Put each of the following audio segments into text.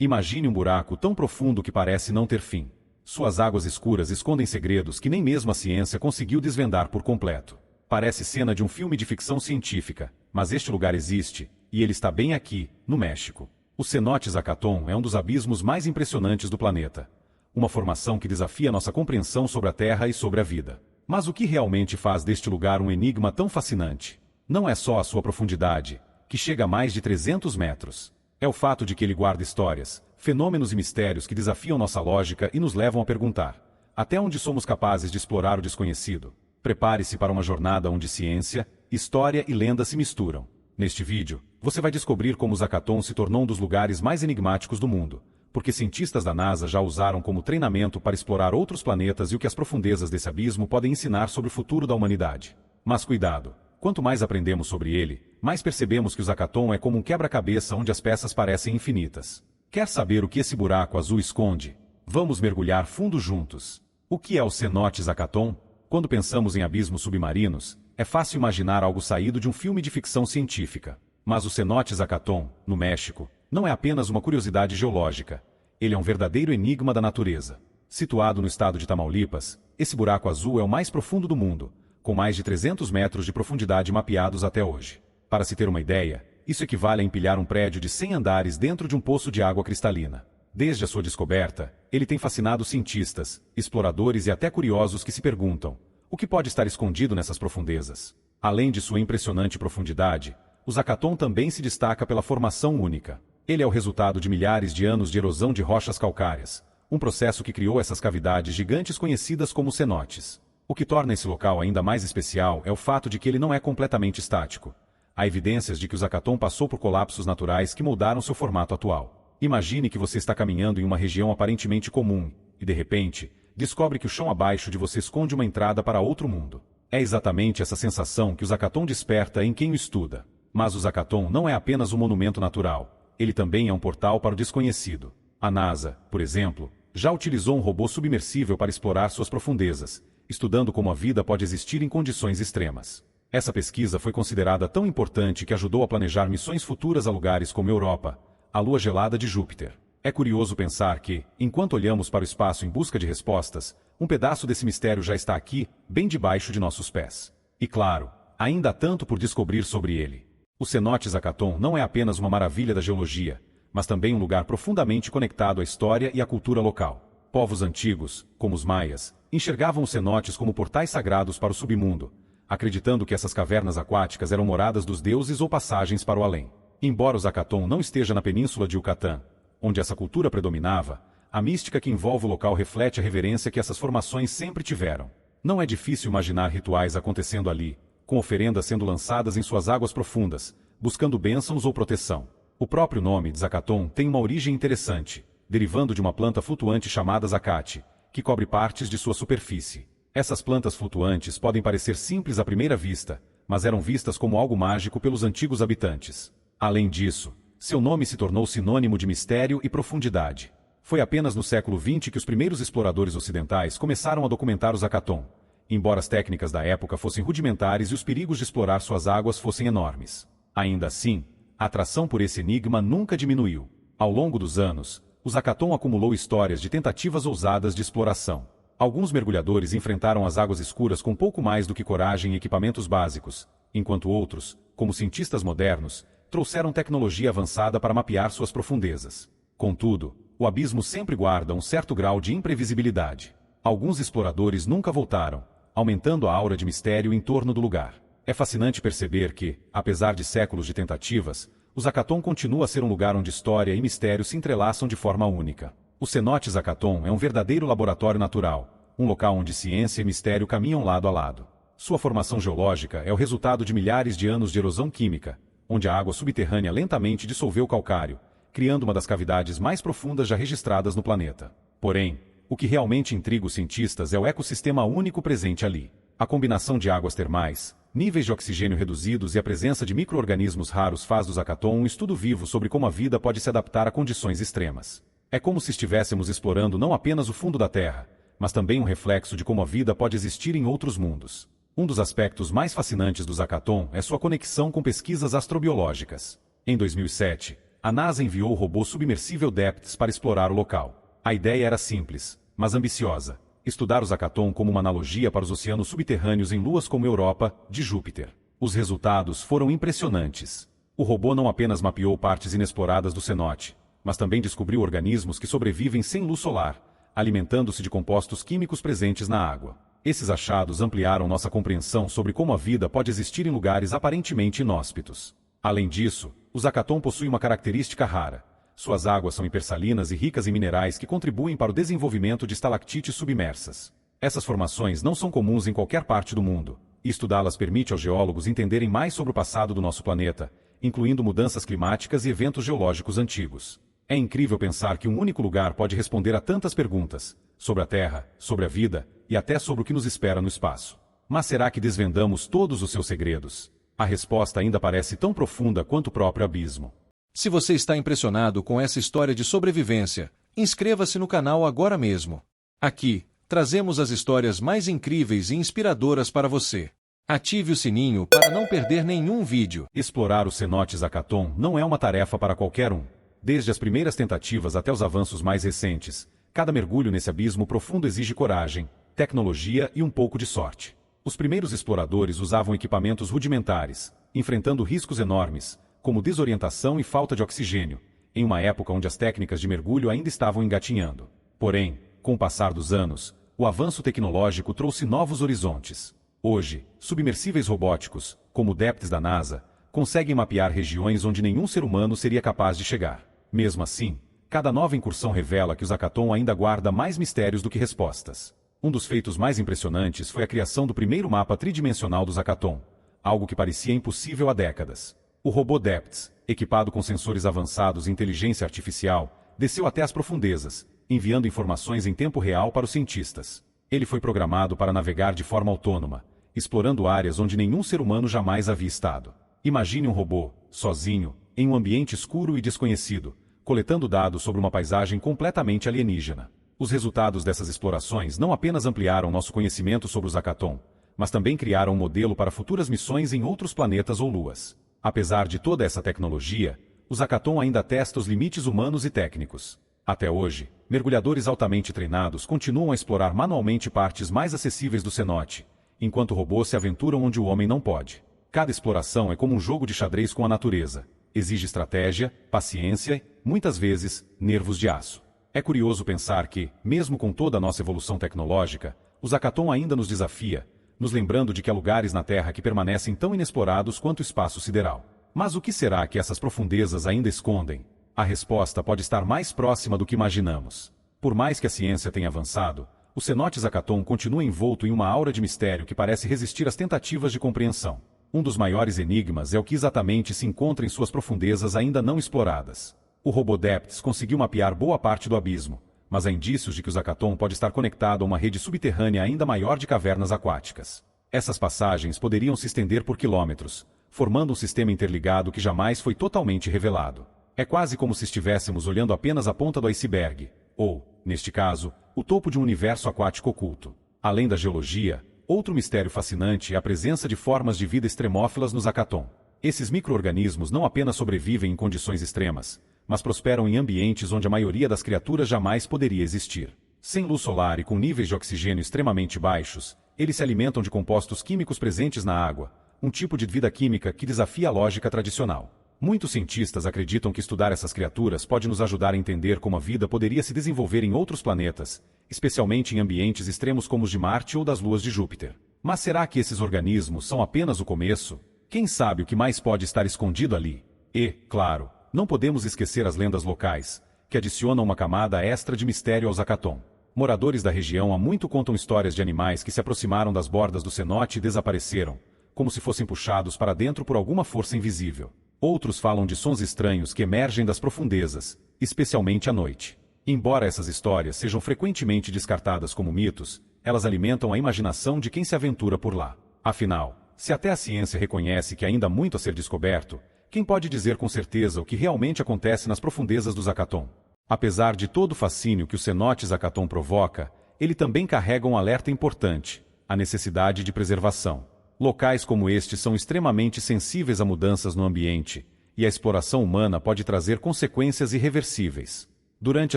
Imagine um buraco tão profundo que parece não ter fim. Suas águas escuras escondem segredos que nem mesmo a ciência conseguiu desvendar por completo. Parece cena de um filme de ficção científica, mas este lugar existe, e ele está bem aqui, no México. O cenote Zacaton é um dos abismos mais impressionantes do planeta. Uma formação que desafia nossa compreensão sobre a Terra e sobre a vida. Mas o que realmente faz deste lugar um enigma tão fascinante? Não é só a sua profundidade, que chega a mais de 300 metros. É o fato de que ele guarda histórias, fenômenos e mistérios que desafiam nossa lógica e nos levam a perguntar: até onde somos capazes de explorar o desconhecido? Prepare-se para uma jornada onde ciência, história e lenda se misturam. Neste vídeo, você vai descobrir como o Zacaton se tornou um dos lugares mais enigmáticos do mundo, porque cientistas da NASA já usaram como treinamento para explorar outros planetas e o que as profundezas desse abismo podem ensinar sobre o futuro da humanidade. Mas cuidado! Quanto mais aprendemos sobre ele, mais percebemos que o Zacaton é como um quebra-cabeça onde as peças parecem infinitas. Quer saber o que esse buraco azul esconde? Vamos mergulhar fundo juntos. O que é o cenote Zacaton? Quando pensamos em abismos submarinos, é fácil imaginar algo saído de um filme de ficção científica. Mas o cenote Zacaton, no México, não é apenas uma curiosidade geológica. Ele é um verdadeiro enigma da natureza. Situado no estado de Tamaulipas, esse buraco azul é o mais profundo do mundo, com mais de 300 metros de profundidade mapeados até hoje. Para se ter uma ideia, isso equivale a empilhar um prédio de 100 andares dentro de um poço de água cristalina. Desde a sua descoberta, ele tem fascinado cientistas, exploradores e até curiosos que se perguntam: o que pode estar escondido nessas profundezas? Além de sua impressionante profundidade, o Zacaton também se destaca pela formação única. Ele é o resultado de milhares de anos de erosão de rochas calcárias, um processo que criou essas cavidades gigantes conhecidas como cenotes. O que torna esse local ainda mais especial é o fato de que ele não é completamente estático. Há evidências de que o Zacaton passou por colapsos naturais que moldaram seu formato atual. Imagine que você está caminhando em uma região aparentemente comum, e de repente, descobre que o chão abaixo de você esconde uma entrada para outro mundo. É exatamente essa sensação que o Zacaton desperta em quem o estuda. Mas o Zacaton não é apenas um monumento natural, ele também é um portal para o desconhecido. A NASA, por exemplo, já utilizou um robô submersível para explorar suas profundezas, estudando como a vida pode existir em condições extremas. Essa pesquisa foi considerada tão importante que ajudou a planejar missões futuras a lugares como Europa, a lua gelada de Júpiter. É curioso pensar que, enquanto olhamos para o espaço em busca de respostas, um pedaço desse mistério já está aqui, bem debaixo de nossos pés. E claro, ainda há tanto por descobrir sobre ele. O cenote Zacaton não é apenas uma maravilha da geologia, mas também um lugar profundamente conectado à história e à cultura local. Povos antigos, como os maias, enxergavam os cenotes como portais sagrados para o submundo, acreditando que essas cavernas aquáticas eram moradas dos deuses ou passagens para o além. Embora o Zacaton não esteja na península de Yucatán, onde essa cultura predominava, a mística que envolve o local reflete a reverência que essas formações sempre tiveram. Não é difícil imaginar rituais acontecendo ali, com oferendas sendo lançadas em suas águas profundas, buscando bênçãos ou proteção. O próprio nome de Zacaton tem uma origem interessante, derivando de uma planta flutuante chamada zacate, que cobre partes de sua superfície. Essas plantas flutuantes podem parecer simples à primeira vista, mas eram vistas como algo mágico pelos antigos habitantes. Além disso, seu nome se tornou sinônimo de mistério e profundidade. Foi apenas no século XX que os primeiros exploradores ocidentais começaram a documentar o Zacaton, embora as técnicas da época fossem rudimentares e os perigos de explorar suas águas fossem enormes. Ainda assim, a atração por esse enigma nunca diminuiu. Ao longo dos anos, o Zacaton acumulou histórias de tentativas ousadas de exploração. Alguns mergulhadores enfrentaram as águas escuras com pouco mais do que coragem e equipamentos básicos, enquanto outros, como cientistas modernos, trouxeram tecnologia avançada para mapear suas profundezas. Contudo, o abismo sempre guarda um certo grau de imprevisibilidade. Alguns exploradores nunca voltaram, aumentando a aura de mistério em torno do lugar. É fascinante perceber que, apesar de séculos de tentativas, o Zacaton continua a ser um lugar onde história e mistério se entrelaçam de forma única. O cenote Zacaton é um verdadeiro laboratório natural, um local onde ciência e mistério caminham lado a lado. Sua formação geológica é o resultado de milhares de anos de erosão química, onde a água subterrânea lentamente dissolveu o calcário, criando uma das cavidades mais profundas já registradas no planeta. Porém, o que realmente intriga os cientistas é o ecossistema único presente ali. A combinação de águas termais, níveis de oxigênio reduzidos e a presença de micro-organismos raros faz do Zacaton um estudo vivo sobre como a vida pode se adaptar a condições extremas. É como se estivéssemos explorando não apenas o fundo da Terra, mas também um reflexo de como a vida pode existir em outros mundos. Um dos aspectos mais fascinantes do Zacaton é sua conexão com pesquisas astrobiológicas. Em 2007, a NASA enviou o robô submersível Depths para explorar o local. A ideia era simples, mas ambiciosa: estudar o Zakaton como uma analogia para os oceanos subterrâneos em luas como Europa, de Júpiter. Os resultados foram impressionantes. O robô não apenas mapeou partes inexploradas do cenote, mas também descobriu organismos que sobrevivem sem luz solar, alimentando-se de compostos químicos presentes na água. Esses achados ampliaram nossa compreensão sobre como a vida pode existir em lugares aparentemente inóspitos. Além disso, o Zakaton possui uma característica rara: suas águas são hipersalinas e ricas em minerais que contribuem para o desenvolvimento de estalactites submersas. Essas formações não são comuns em qualquer parte do mundo, e estudá-las permite aos geólogos entenderem mais sobre o passado do nosso planeta, incluindo mudanças climáticas e eventos geológicos antigos. É incrível pensar que um único lugar pode responder a tantas perguntas, sobre a Terra, sobre a vida, e até sobre o que nos espera no espaço. Mas será que desvendamos todos os seus segredos? A resposta ainda parece tão profunda quanto o próprio abismo. Se você está impressionado com essa história de sobrevivência, inscreva-se no canal agora mesmo. Aqui, trazemos as histórias mais incríveis e inspiradoras para você. Ative o sininho para não perder nenhum vídeo. Explorar o cenote Zakaton não é uma tarefa para qualquer um. Desde as primeiras tentativas até os avanços mais recentes, cada mergulho nesse abismo profundo exige coragem, tecnologia e um pouco de sorte. Os primeiros exploradores usavam equipamentos rudimentares, enfrentando riscos enormes, como desorientação e falta de oxigênio, em uma época onde as técnicas de mergulho ainda estavam engatinhando. Porém, com o passar dos anos, o avanço tecnológico trouxe novos horizontes. Hoje, submersíveis robóticos, como o Depths da NASA, conseguem mapear regiões onde nenhum ser humano seria capaz de chegar. Mesmo assim, cada nova incursão revela que o Zakaton ainda guarda mais mistérios do que respostas. Um dos feitos mais impressionantes foi a criação do primeiro mapa tridimensional do Zakaton, algo que parecia impossível há décadas. O robô Depths, equipado com sensores avançados e inteligência artificial, desceu até as profundezas, enviando informações em tempo real para os cientistas. Ele foi programado para navegar de forma autônoma, explorando áreas onde nenhum ser humano jamais havia estado. Imagine um robô, sozinho, em um ambiente escuro e desconhecido, coletando dados sobre uma paisagem completamente alienígena. Os resultados dessas explorações não apenas ampliaram nosso conhecimento sobre o Zakaton, mas também criaram um modelo para futuras missões em outros planetas ou luas. Apesar de toda essa tecnologia, o Zakaton ainda testa os limites humanos e técnicos. Até hoje, mergulhadores altamente treinados continuam a explorar manualmente partes mais acessíveis do cenote, enquanto robôs se aventuram onde o homem não pode. Cada exploração é como um jogo de xadrez com a natureza. Exige estratégia, paciência e, muitas vezes, nervos de aço. É curioso pensar que, mesmo com toda a nossa evolução tecnológica, o Zakaton ainda nos desafia, nos lembrando de que há lugares na Terra que permanecem tão inexplorados quanto o espaço sideral. Mas o que será que essas profundezas ainda escondem? A resposta pode estar mais próxima do que imaginamos. Por mais que a ciência tenha avançado, o cenote Zakaton continua envolto em uma aura de mistério que parece resistir às tentativas de compreensão. Um dos maiores enigmas é o que exatamente se encontra em suas profundezas ainda não exploradas. O robô Depths conseguiu mapear boa parte do abismo, mas há indícios de que o Zakaton pode estar conectado a uma rede subterrânea ainda maior de cavernas aquáticas. Essas passagens poderiam se estender por quilômetros, formando um sistema interligado que jamais foi totalmente revelado. É quase como se estivéssemos olhando apenas a ponta do iceberg, ou, neste caso, o topo de um universo aquático oculto. Além da geologia, outro mistério fascinante é a presença de formas de vida extremófilas no Zakaton. Esses micro-organismos não apenas sobrevivem em condições extremas, mas prosperam em ambientes onde a maioria das criaturas jamais poderia existir. Sem luz solar e com níveis de oxigênio extremamente baixos, eles se alimentam de compostos químicos presentes na água, um tipo de vida química que desafia a lógica tradicional. Muitos cientistas acreditam que estudar essas criaturas pode nos ajudar a entender como a vida poderia se desenvolver em outros planetas, especialmente em ambientes extremos como os de Marte ou das luas de Júpiter. Mas será que esses organismos são apenas o começo? Quem sabe o que mais pode estar escondido ali? E, claro, não podemos esquecer as lendas locais, que adicionam uma camada extra de mistério ao Zakaton. Moradores da região há muito contam histórias de animais que se aproximaram das bordas do cenote e desapareceram, como se fossem puxados para dentro por alguma força invisível. Outros falam de sons estranhos que emergem das profundezas, especialmente à noite. Embora essas histórias sejam frequentemente descartadas como mitos, elas alimentam a imaginação de quem se aventura por lá. Afinal, se até a ciência reconhece que ainda há muito a ser descoberto, quem pode dizer com certeza o que realmente acontece nas profundezas do Zakaton? Apesar de todo o fascínio que o cenote Zakaton provoca, ele também carrega um alerta importante: a necessidade de preservação. Locais como este são extremamente sensíveis a mudanças no ambiente, e a exploração humana pode trazer consequências irreversíveis. Durante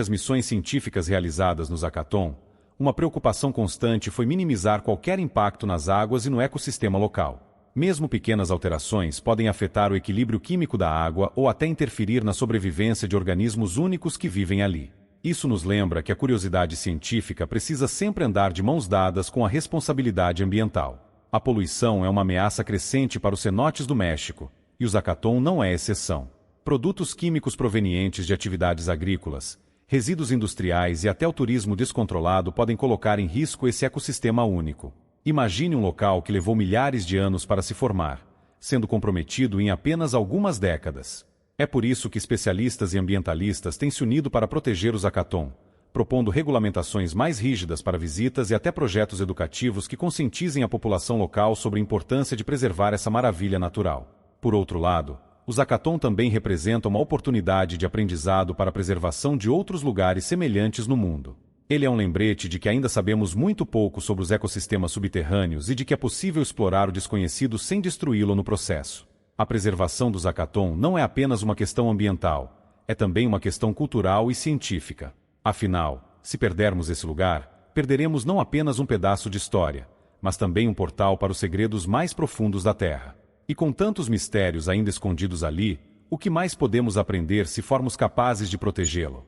as missões científicas realizadas no Zacaton, uma preocupação constante foi minimizar qualquer impacto nas águas e no ecossistema local. Mesmo pequenas alterações podem afetar o equilíbrio químico da água ou até interferir na sobrevivência de organismos únicos que vivem ali. Isso nos lembra que a curiosidade científica precisa sempre andar de mãos dadas com a responsabilidade ambiental. A poluição é uma ameaça crescente para os cenotes do México, e o Zacaton não é exceção. Produtos químicos provenientes de atividades agrícolas, resíduos industriais e até o turismo descontrolado podem colocar em risco esse ecossistema único. Imagine um local que levou milhares de anos para se formar, sendo comprometido em apenas algumas décadas. É por isso que especialistas e ambientalistas têm se unido para proteger o Zacaton, propondo regulamentações mais rígidas para visitas e até projetos educativos que conscientizem a população local sobre a importância de preservar essa maravilha natural. Por outro lado, o Zacaton também representa uma oportunidade de aprendizado para a preservação de outros lugares semelhantes no mundo. Ele é um lembrete de que ainda sabemos muito pouco sobre os ecossistemas subterrâneos e de que é possível explorar o desconhecido sem destruí-lo no processo. A preservação do Zacaton não é apenas uma questão ambiental, é também uma questão cultural e científica. Afinal, se perdermos esse lugar, perderemos não apenas um pedaço de história, mas também um portal para os segredos mais profundos da Terra. E com tantos mistérios ainda escondidos ali, o que mais podemos aprender se formos capazes de protegê-lo?